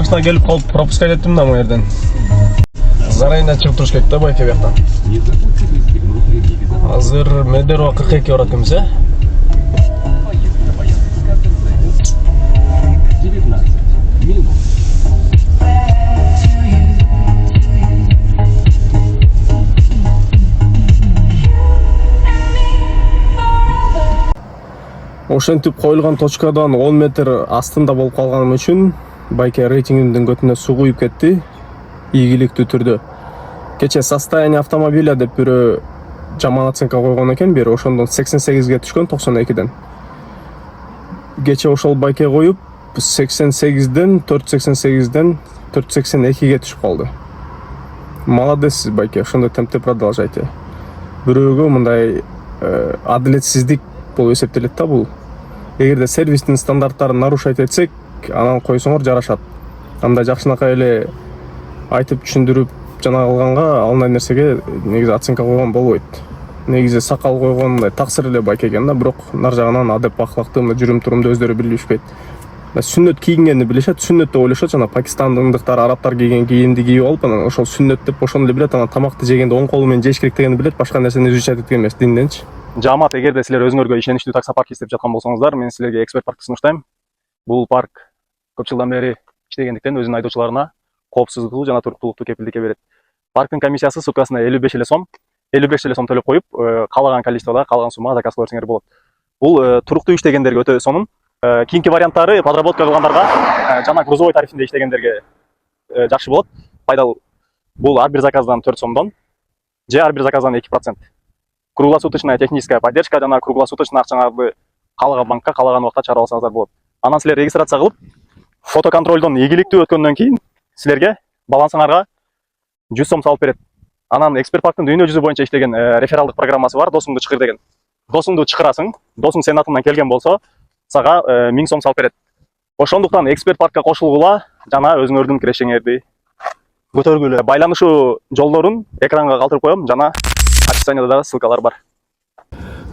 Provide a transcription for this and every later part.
машина келип калып пропуска эттим да мына жерден. Заранее чыгып туруш керек да байке бияктан. Азыр Медеро 42 барат экенбиз, э? Ошентип коюлган точкадан 10 метр астында болуп калганым үчүн байке рейтингимдин көтүнө суу куюп кетти. Ийгиликтүү түрдө. Кече состояние автомобиля деп бирөө жаман оценка койгон экен, бир ошондон 88ге түшкөн 92ден. Кече ошол байке коюп 88ден 488ден 482ге түшүп калды. Молодец байке, ошондой темпте продолжайте. Бирөөгө мындай адилетсиздик болуп эсептелет да бул. Эгерде сервистин стандарттарын нарушать этсек, анан койсоңор жарашат. Андай жакшынакай эле айтып түшүндүрүп жана кылганга алындай нерсеге негизи оценка койгон болбойт. Негизи сакал койгон мындай таксыр эле байке экен да, бирок нар жагынан адеп ахлакты мындай жүрүм турумду өздөрү билишпейт. Сүннөт кийингенди билишет, сүннөт деп ойлошот, жана пакистандыктар, арабтар кийген кийимди кийип алып, анан ошол сүннөт деп ошону эле билет, анан тамакты жегенде оң колу менен жеш керек дегенди билет, башка нерсени изучать эткен эмес динденчи. Жамаат, эгерде силер өзүңөргө ишеничтүү такса парк издеп жаткан болсоңуздар, мен силерге эксперт паркты сунуштайм. Бул парк көп жылдан бери иштегендиктен өзүнүн айдоочуларына коопсуздукту жана туруктуулукту кепилдикке берет. Парктын комиссиясы суткасына 55 эле сом төлөп коюп, каалаган количествода, каалаган суммага заказ кылып берсеңер болот. Бул туруктуу иштегендерге өтө сонун. Кийинки варианттары подработка кылгандарга жана грузовой тарифинде иштегендерге жакшы болот. Пайдалуу. Бул ар бир заказдан 4 сомдон же ар бир заказдан 2%. Круглосуточная техническая поддержка жана круглосуточный акчаңарды каалаган банкка, каалаган убакта чыгарып алсаңыздар болот. Анан силер регистрация кылып, фотоконтролдон ийгиликтүү өткөндөн кийин силерге балансыңарга 100 сом салып берет. Анан эксперт парктын дүйнө жүзү боюнча иштеген рефералдык программасы бар, досуңду чакыр деген. Досуңду чакырасың, досуң сенин атыңдан келген болсо, сага 1000 сом салып берет. Ошондуктан эксперт паркка кошулгула жана өзүңөрдүн кирешеңерди көтөргүлө. Байланышуу жолдорун экранга калтырып коем жана описанияда да ссылкалар бар.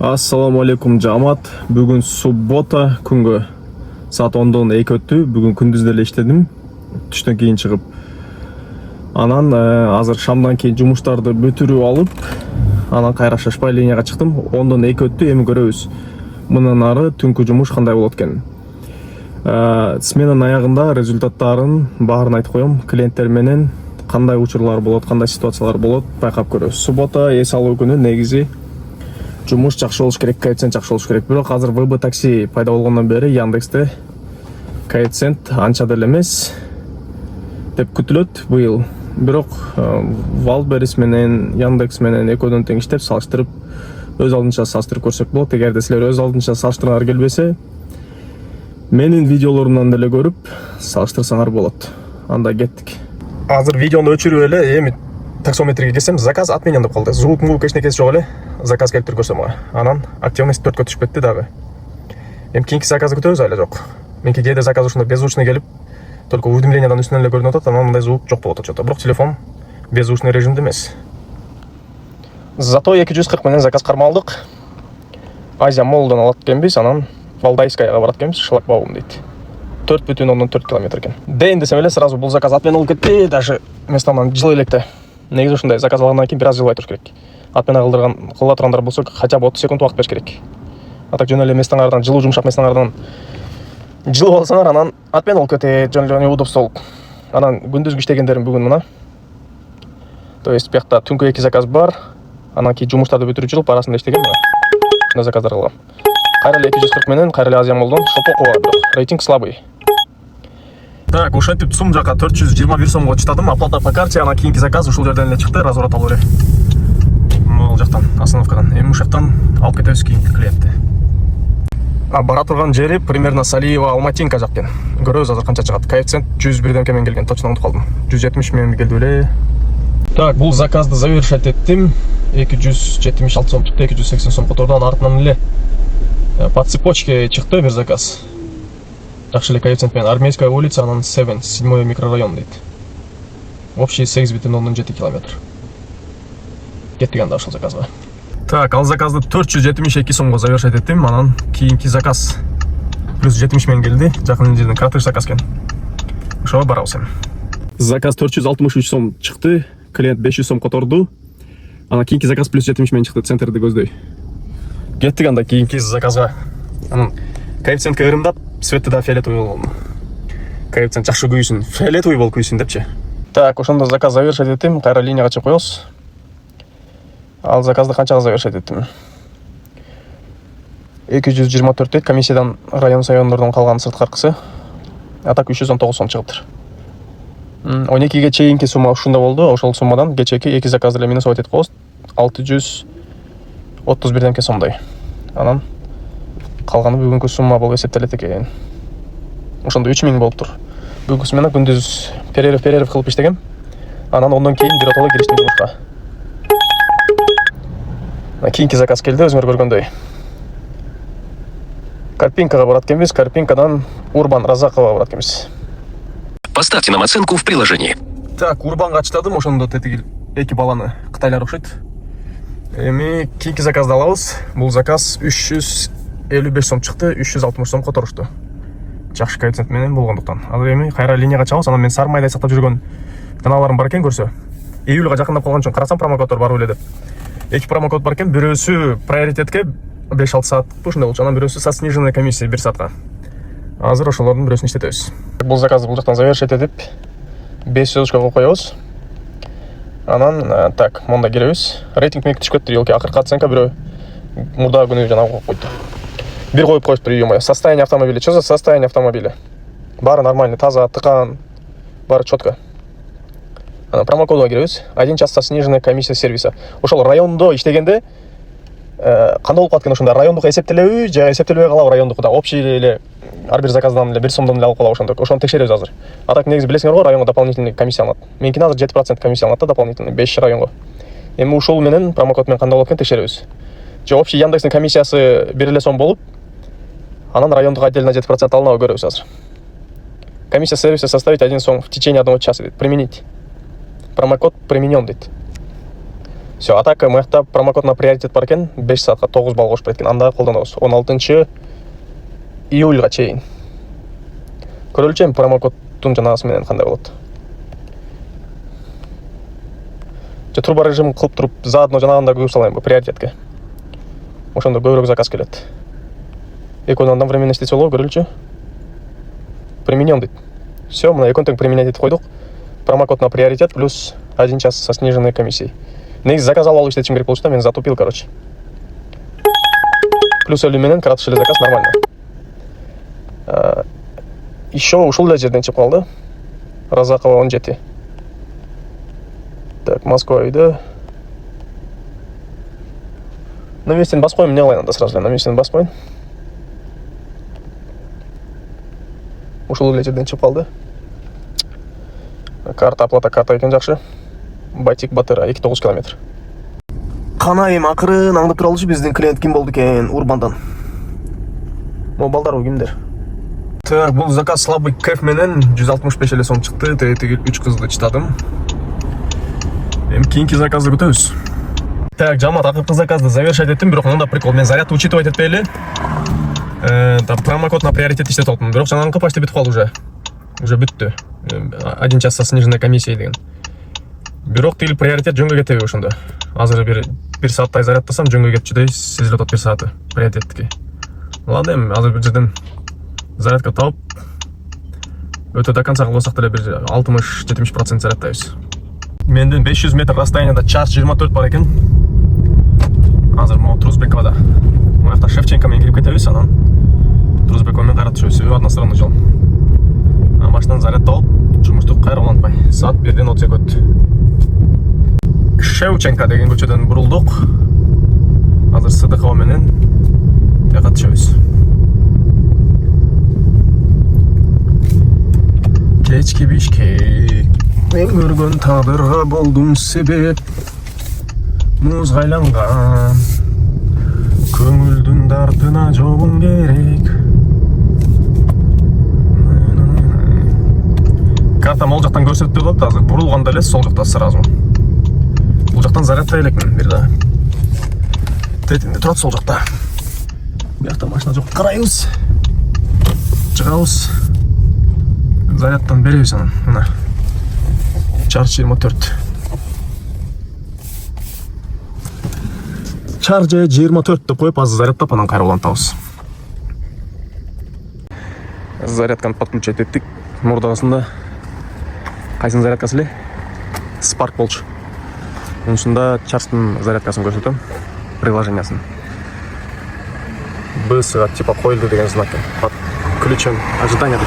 Ассаламу алейкум жамаат. Бүгүн суббота, күнгө саат 10-дон 2 өттү. Бүгүн күндүз деле иштедим. Түштөн кийин чыгып. Анан азыр шамдан кийин жумуштарды бүтүрүп алып, анан кайра шашпай линияга чыктым. 10-дон 2 өттү, эми көрөбүз. Мындан ары түнкү жумуш кандай болот экен. Сменанын аягында результаттарын баарын айтып коем. Клиенттер менен кандай учурлар болот, кандай ситуациялар болот, байкап көрөбүз. Суббота эс алуу күнү негизи жумуш жакшы болуш керек, коэффициент жакшы болуш керек. Бирок азыр ВБ такси пайда болгондон бери Яндексте коэффициент анча деле эмес деп күтүлөт быйыл. Бирок Валберис менен Яндекс менен экөөдөн тең иштеп салыштырып, өз алдынча салыштырып көрсөк болот. Эгерде силер өз алдынча салыштыргандар келбесе, менин видеолорумдан деле көрүп салыштырсаңар болот. Анда кеттик. Азыр видеону өчүрүп эле, эми таксометрге келсем, заказ отменен деп калды. Звук эчинекеси жок эле. Заказ келип көрсөм ага. Анан активность 4кө түшүп кетти дагы. Эми кийинки заказды күтөбүз айлы жок. Меники кээде заказ ушундай беззвучный келип, только уведомлениядан үстүнөн эле көрүнүп атат, анан мындай звук жок болуп атат. Бирок телефон беззвучный режимде эмес. Зато 240 менен заказ кармалдык. Азия Моллдон алат экенбиз, анан Валдайскаяга барат экенбиз, шлагбаум дейт. 4,4 километр экен. Дейин десем эле сразу бул заказ отмен болуп кетти, даже местаман жылы электе. Негизи ушундай заказ алгандан кийин бир аз жылбай туруш керек. Отмена кыла тургандар болсо, хотя бы 30 секунд убакыт бериш керек. А так жөн эле местаңардан, жылуу жумшак местаңардан жылып алсаңар, анан отмен болуп кетет, жөн эле удобство болуп. Анан күндүзгү иштегендерим бүгүн мына. То есть биякта түнкү 2 заказ бар, анан кийин жумуштарды бүтүрүп жүрүп арасында иштеген мына. Мына заказдар кылгам. Кайра эле 240 менен, кайра эле Азия Моллдон шопокова, бирок рейтинг слабый. Так, ошентип сум жака 421 сомго чыдадым. Оплата по карте, анан кийинки заказ ушул жерден эле чыкты, разврат алып эле. Могул жактан, остановкадан. Эми ушул жактан алып кетебиз кийинки клиентти. Бара турган жери примерно Салиева Алматинка жак экен. Көрөбүз азыр канча чыгат. Коэффициент 101 менен келген, точно унутуп калдым. 170 менен келди беле. Так, бул заказды завершать эттим. 276 сом чыкты, 280 сом которду, артынан эле по цепочке чыкты бир заказ. Жакшы эле коэффициент менен Армейская улица, анан 7 микрорайон дейт. Общий 8,7 километр. Кеттик анда ошол заказга. Так, ал заказды 472 сомго завершать эттим, анан кийинки заказ плюс 70 менен келди. Жакын жерден кратыш заказ экен. ошого барабыз эми. Заказ 463 сом чыкты, клиент 500 сом которду. Анан кийинки заказ плюс 70 миң чыкты, центрди көздөй. Кеттик анда кийинки заказга. Анан коэффициентке ырымдап, светти да фиолетовый болгон. Коэффициент жакшы күйсүн, фиолетовый болуп күйсүн депчи. Так, ошондо заказ завершить эттим, кайра линияга чыгып коебуз. Ал заказды канчага завершить эттим? 224 дейт, комиссиядан район сайондордон калган сырткаркысы. А так 319 сом чыгыптыр. 12ге чейинки сумма ушунда болду. Ошол суммадан кечеки 2 заказды эле минус этип коебуз. 631 демке сомдой. Анан калганы бүгүнкү сумма болуп эсептелет экен. Ошондо 3000 болуптур. Бүгүнкү сумманы күндүз перерыв кылып иштегем. Анан ондон кийин биротоло кириштим жумушка. Кийинки заказ келди, өзүңөр көргөндөй. Карпинкага барат экенбиз, Карпинкадан Урбан Разаковага барат экенбиз. Поставьте нам оценку в приложении. Так, Урбанга чыдадым, ошондо тетиги эки баланы кытайлар окшойт. Эми кийинки заказды алабыз. Бул заказ 355 сом чыкты, 360 сом которушту. Жакшы коэффициент менен болгондуктан. Азыр эми кайра линияга чыгабыз. Анан мен сары майдай сактап жүргөн каналарым бар экен, көрсө. Июлга жакындап калган үчүн карасам промокоддор бар эле деп. Эки промокод бар экен, бирөөсү приоритетке 5-6 саат ушундай болчу. Анан бирөөсү со сниженной комиссия 1 саатка. Азыр ошолордун бирөөсүн иштетебиз. Бул заказды бул жактан завершить этип 5 звездочка коюп коебуз. Анан так, монда киребиз. Рейтинг менен түшүп кетти, элки акыркы оценка бирөө мурда күнү жана коюп койду. Бир коюп коюптур, ё-моё. Состояние автомобиля. Что за состояние автомобиля? Бары нормально, таза, тыкан, бары четко. Промокодго киребиз. 1 час со сниженной комиссия сервиса. Ошол райондо иштегенде кандай болуп калат экен, ошондо райондук эсептелеби, же эсептелбей калабы райондук да. Общий эле ар бир заказдан эле 1 сомдон эле алып калабы ошондо. Ошону текшеребиз азыр. А так негизи билесиңер го, районго дополнительный комиссия алат. Меникин азыр 7% комиссия алат да, дополнительный 5 районго. Эми ушул менен промокод менен кандай болот экен текшеребиз. Же общий Яндекстин комиссиясы 1 эле сом болуп, анан райондук отдельно 7% алынабы көрөбүз азыр. Комиссия сервиса составить 1 сом в течение 1 часа дейт. Применить. Промокод применен дейт. Все, а так мыякта промокод на приоритет бар экен, 5 саатка 9 балл кошуп кеткен. Анда колдонобуз 16 июльга чейин. Көрөлүчү эми промокоддун жанагысы менен кандай болот. Же турбо режим кылып туруп, заодно жанагында көгүп салайынбы приоритетке. Ошондо көбүрөөк заказ келет. Экөөнү одновременно иштете болобу, көрөлүчү. Применен дейт. Все, мына экөөнү тең применять этип койдук. Промокод на приоритет плюс 1 час со сниженной комиссией. Негизи заказ алып иштетишим керек болчу да, мен затупил, короче. Плюс элүү менен кыратыш эле заказ нормально. Еще ушул эле жерден чыгып калды. Разакова 17. Так, Москва үйдө. Навестен басып коеюн, эмне кылайын анда сразу эле навестен басып коеюн. Ушул эле жерден чыгып калды. Карта, оплата карта экен, жакшы. Байтик Батыра 2,9 километр. Канайым акырын аңдып туралычы, биздин клиент ким болду экен Урбандан. Могу балдар кимдер? Так, бул заказ слабый кэф менен 165 эле сом чыкты. Тиги 3 кызды чытадым. Эми кийинки заказды күтөбүз. Так, жамаат, акыркы заказды завершать эттим, бирок мында прикол, мен зарядты учитывать этпей эле. Промокод на приоритет иштетип алыптым, бирок жанагы почти бүтүп калды уже. Уже бүттү. 1 час со сниженной комиссией деген. Бирок тил приоритет жөнгө кетеби ошондо. Азыр бир сааттай зарядтасам жөнгө кетчүдөй сезилип атат 1 сааты приоритеттики. Ладно, эми азыр бир жерден зарядка тауып өтө до конца кылсак деле бир 60-70% зарядтайбыз. Менден 500 метр расстоянияда чарж 24 бар экен. Азыр могу Трузбековада. Мыякта Шевченко менен кирип кетебиз, анан Трузбеков менен кайра түшөбүз. Односторонний жол. Машинаны зарядтап алып, жумушту кайра улантпай. Саат 1-ден 30 өттү. Шевченко деген көчөдөн бурулдук. Азыр Сыдыкова менен жака түшөбүз. Кечки бишкек, мен көргөн тагдырга болдум себеп. Муз кайланган, көңүлдүн дартына жобуң керек. Карта мол жактан көрсөтүп турат, азыр бурулганда эле сол жакта сразу. Бул жактан зарядтай элекмин бир да. Тетинде турат сол жакта. Бу жакта машина жок, карайбыз. Чыгабыз. зарядтан беребиз анан. Мына. Charge 24. Charge 24 деп коюп азыр зарядтап анан кайра улантабыз. Зарядканы подключать еттик. Мурдагысында кайсын зарядкасы эле? Spark болчу. Мунусунда Charge'дын зарядкасын көрсөтөм. Приложениясын. БС-га типа коюлду деген знак. Подключен ожидание.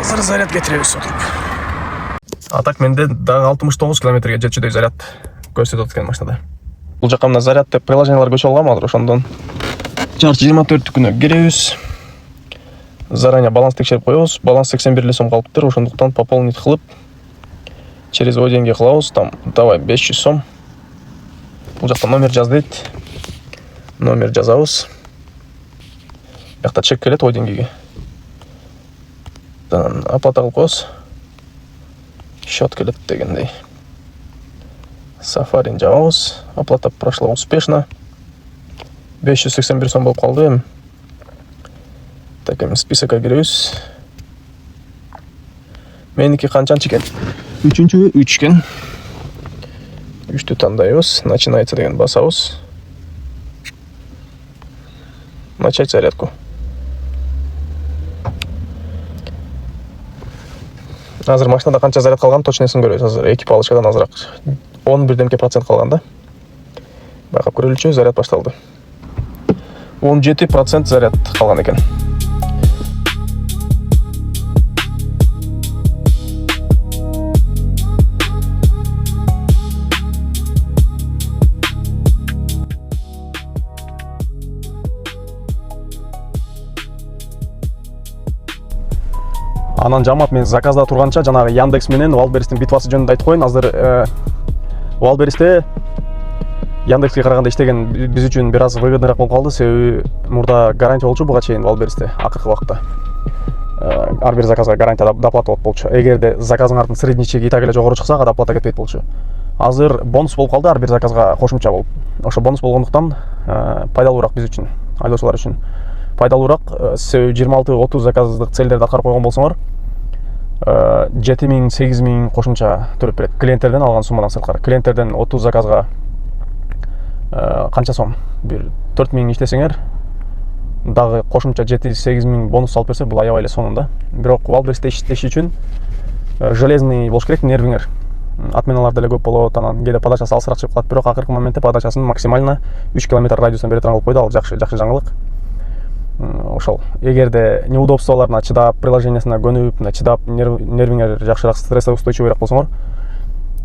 Азыр заряд кетиребиз отуруп. А так менде дагы 69 километрге жетчүдөй заряд көрсөтөт экен машинада. Бул жака мына заряд деп приложениялар көчүп алгам азыр, ошондон Charge 24-күнө киребиз. Заранее баланс текшерип коебуз. Баланс 81 сом калыптыр, ошондуктан пополнить кылып через его деньги кылабыз. Там давай 500 сом. Бул жакта номер жаз дейт. Номер жазабыз. Бакта чек келет ой деңгейге. Оплата кылып коебуз. Счет келет дегендей. Сафарин жабабыз. Оплата прошла успешно. 581 сом болуп калды эми. Так, эми списокко киребиз. Меники канчанчы экен? 3 экен. 3-тү тандайбыз. Начинается деген басабыз. Начать зарядку. Азыр машинада канча заряд калган точносын көрөбүз. Азыр 2 палочкадан азыраак 11% калган да. Байкап көрөлүчү, заряд башталды. 17% заряд калган экен. Анан жамаат мен заказда турганча жанагы Яндекс менен Wildberries'тин битвасы жөнүндө айтып коеюн. Азыр Wildberries'те Яндекске караганда иштеген биз үчүн бир аз выгодныйраак болуп калды. Себеби мурда гарантия болчу буга чейин Wildberries'те акыркы убакта. Ар бир заказга гарантия доплата болуп болчу. Эгерде заказыңардын средний чеги и так эле жогору чыкса, доплата кетпейт болчу. Азыр бонус болуп калды, ар бир заказга кошумча болуп. Ошо бонус болгондуктан пайдалуураак биз үчүн, айдоочулар үчүн. Пайдалуураак, себеби 26-30 заказдык целдерди аткарып койгон болсоңор 7000, 8000 кошумча төлөп берет. Клиенттерден алган суммадан сырткары. Клиенттерден 30 заказга канча сом? Бир 4000 иштесеңер, дагы кошумча 7-8000 бонус алып берсе, бул аябай эле сонун да. Бирок Wildberries'те иштеш үчүн железный болуш керек, нервиңер. Отменалар деле көп болот, анан кээде подачасы алысыраак чыгып калат. Бирок акыркы моментте подачасын максимально 3 км радиустан бере турган кылып койду. Ал жакшы жаңылык. Ошол. Эгерде неудобстволоруна чыдап, приложениясына көнүп, чыдап, нервиңер жакшыраак, стресске устойчивыйраак болсоңор,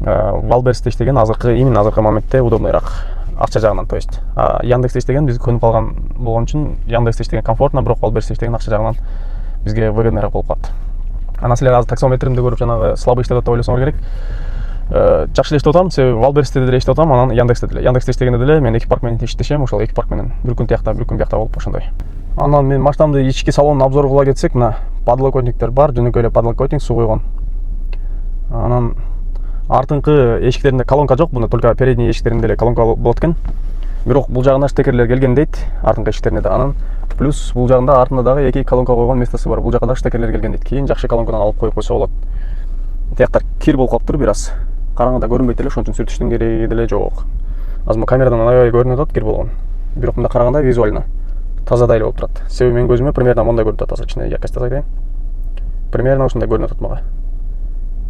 Wildberries'те иштеген именно азыркы моментте удобныйраак акча жагынан, то есть. Яндексте иштеген биз көнүп калган болгон үчүн Яндексте иштеген комфортно, бирок Wildberries'те иштеген акча жагынан бизге выгодныйраак болуп калат. Анан силер азыр таксометримди көрүп жанагы слабый иштеп атат деп ойлосоңор керек. Жакшы эле иштеп атам, себеби Wildberries'те деле иштеп атам, анан Яндексте деле. Яндексте иштегенде деле мен эки парк менен иштешем, ошол эки парк менен бир күн тиякта, бир күн биякта болуп ошондой. Анан мен машинамды ички салонун обзор кыла кетсек, мына подлокотниктер бар, жөнөкөй эле подлокотник суу койгон. Анан артыңкы эшиктеринде колонка жок, мына только передний эшиктеринде эле колонка болот экен. Бирок бул жагына штекерлер келген дейт, артыңкы эшиктерине да. Анан плюс бул жагында артында дагы эки колонка койгон местосы бар. Бул жака да штекерлер келген дейт. Кийин жакшы колонкадан алып коюп койсо болот. Тияктар кир болуп калыптыр бир аз. Караңгыда көрүнбөйт эле, ошон үчүн сүртүштүн кереги деле жок. Азыр камерадан аябай көрүнүп атат кир болгон. Бирок мында караганда визуально тазадай эле болуп турат. Себеби мен көзүмө примерно мондай көрүнүп атат. Азыр ичине яркость тазайтайын. Примерно ушундай көрүнүп атат мага.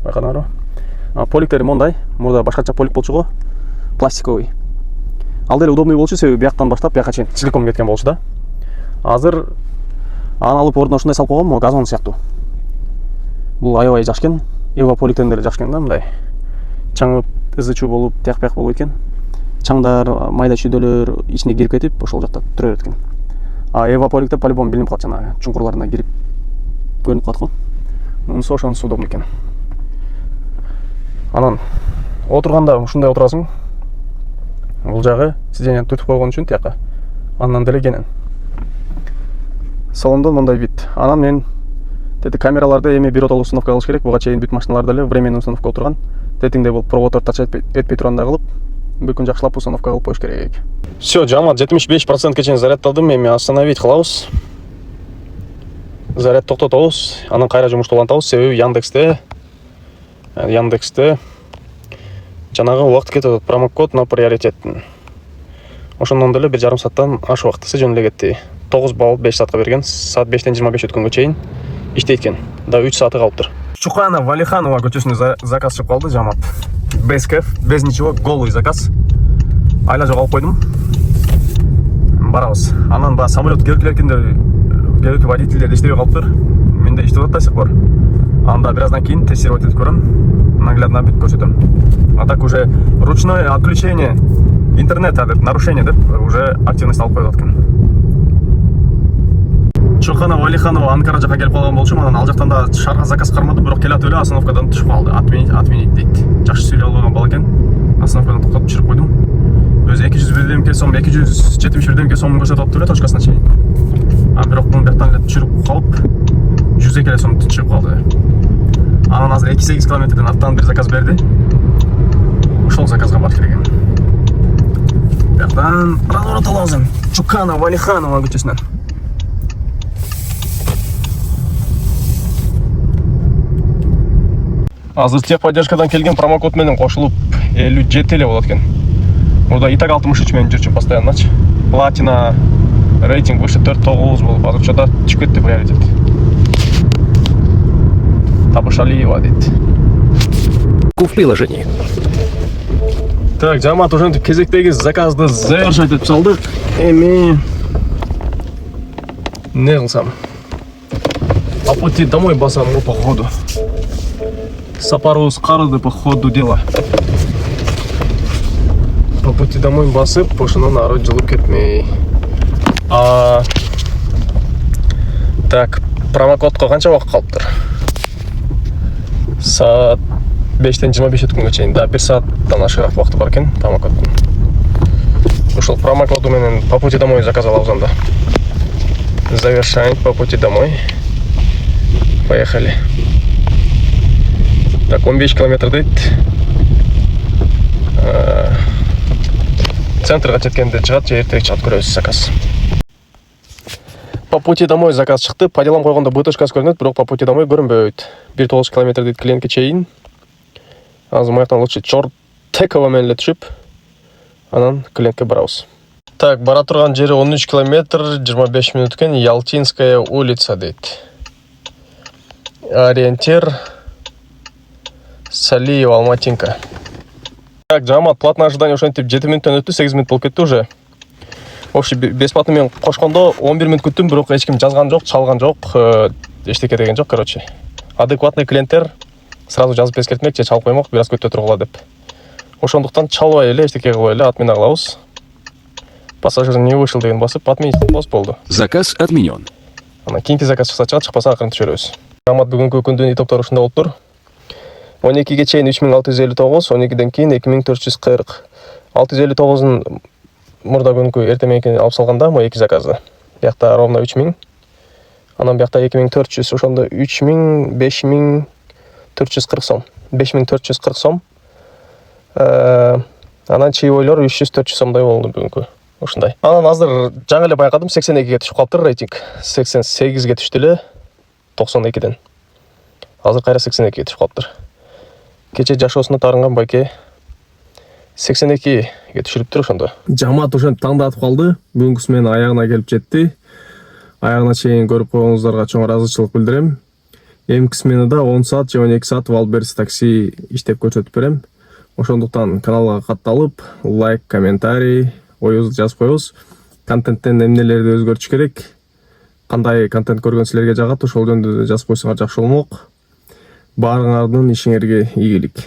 Байкадыңарбы? Поликтери мондай. Мурда башкача полик болчу го. Пластиковый. Ал деле удобный болчу, себеби бияктан баштап бияка чейин силикон кеткен болчу да. Азыр аны алып ордуна ушундай салып койгом, газон сыяктуу. Бул аябай жакшы экен. Эва поликтен деле жакшы экен да, мындай. Чаңып, ызы-чуу болуп, тияк-бияк болбойт экен. Чаңдар, майда чүйдөлөр ичине кирип кетип, ошол жакта тура берет экен. Эва поликте по-любому билинип калат, жанагы чуңкурларына кирип көрүнүп калат го. Мунусу ошонусу удобный экен. Анан отурганда ушундай отурасың. Бул жагы сиденьени түтүп койгон үчүн тияка. Андан деле кенен. Салондон мындай вид. Анан мен тети камераларды эми биротолук установка кылыш керек. Буга чейин бүт машиналарда эле временный установка отурган. Тетиңде бул проводдор тач этпей тургандай кылып, бир күн жакшылап установка кылып коюш керек. Всё, жамаат 75% чейин зарядтадым. Эми остановить кылабыз. заряд токтотобуз, анан кайра жумуштап улантабыз. Себеби Яндексте жанагы убакыт кетип атат. Промокод на приоритет. Ошондон деле 1,5 сааттан аш убактысы жөн эле кетти. 9 балл 5 саатка берген. Саат 5тен 25 өткөнгө чейин иштейт экен. Да 3 сааты калыптыр. Чукана Валиханова көчөсүнө заказ чыгып калды, жамап. Без кеф, без ничего, голый заказ. Айла жоголуп койдум. Барабыз. Анан ба самолет керектүү водительдер иштебей калыптыр. Менде иштеп атат да сих пор. Анда бираздан кийин тестировать этип көрөм. Наглядно бүт көрсөтөм. А так уже ручное отключение интернета деп, нарушение деп уже активность алып коюп аткан. Чухана Валиханова Анкара жака келип калган болчумун, анан ал жактан да шаарга заказ кармадым, бирок келе атып эле остановкадан түшүп калды. Отменить дейт. Жакшы сүйлөй албаган бала экен. Остановкадан токтотуп түшүрүп койдум. Өзү 201 сом, 271 сом көрсөтүп атып эле точкасына чейин. А бирок бул жактан эле түшүрүп калып 100 сом түшүп калды. Анан азыр 2-8 километрден аттан бир заказ берди. Ошол заказга барып келген. Бияктан разворот алабыз. Чукана Валиханова көчөсүнөн. Азыр техподдержкадан келген промокод менен кошулуп 57 эле болот экен. Мурда итак 63 менен жүрчү постоянночу. Платина рейтинг выше 4.9 болуп, азыр чода түшүп кетти приоритет. Табышалиева дейт. В приложении. Так, жамаат ошентип кезектеги заказды завершать этип салдык. Эми не кылсам? По пути домой басам по ходу. Сапарыбыз карыды по ходу дела. По пути домой басып, ошонун ары жылып кетмей. Так, промокодко канча убакыт калыптыр? Саат 5тен 25 өткөнгө чейин, да, 1 сааттан ашыраак убакыты бар экен промокоддун. Ушул промокоду менен по пути домой заказ алабыз анда. Завершаем по пути домой. Поехали. Так, 15 километр дейт. Центрга жеткенде чыгат, же эртерээк чыгат, көрөбүз заказ. По пути домой заказ чыкты. По делам койгондо бытышкасы көрүнөт, бирок по пути домой көрүнбөйт. 1,9 километр дейт клиентке чейин. Азыр маяктан лучше Чортекова менен эле түшүп, анан клиентке барабыз. Так, бара турган жери 13 километр 25 мүнөт экен. Ялтинская улица дейт. Ориентир Салиева, Алматинка. Так, жамаат платное ожидание ошентип 7 мүнөттөн өттү, 8 мүнөт болуп кетти уже. Вообще бесплатно мен кошкондо 11 мүнөт күттүм, бирок эч ким жазган жок, чалган жок, эчтеке деген жок, короче. Адекватный клиенттер сразу жазып эскертмек, же чалып коймок, бираз көтө тургула деп. Ошондуктан чалбай эле, эчтеке кылбай эле отмена кылабыз. Пассажир не вышел деген басып, отменить кылабыз, болду. Заказ отменен. Анан кийинки заказ чыкса чыгат, чыкпаса акырын түшүрөбүз. Жамаат бүгүнкү күндүн итоктору ушундай болуптур. 12ге чейин 3659, 12ден кийин 2440. 659-ун мурда күнкү эртең менен алып салганда, мо 2 заказды. Биякта ровно 3000. Анан биякта 2400, ошондо 3000, 5440 сом. 5440 сом. Анан чаевойлор 300-400 сомдой болду бүгүнкү. Ушундай. Анан азыр жаңы эле байкадым, 82ге түшүп калыптыр рейтинг. 88ге түштү эле 92ден. Азыр кайра 82ге түшүп калыптыр. Кече жашоосуна тарынган байке 82ге түшүрүптүр ошондо. Жамаат ошентип таңдатып калды. Бүгүнкүсү менен аягына келип жетти. Аягына чейин көрүп койгоңуздарга чоң ыраазычылык билдирем. Эмки сменада 10 саат же 12 саат Валберс такси иштеп көрсөтүп берем. Ошондуктан каналга катталып, лайк, комментарий, оюңузду жазып коюңуз. Контенттен эмнелерди өзгөртүш керек? Кандай контент көргөн силерге жагат, ошол жөнүндө жазып койсоңор жакшы болмок. Баарыңардын ишиңерге ийгилик.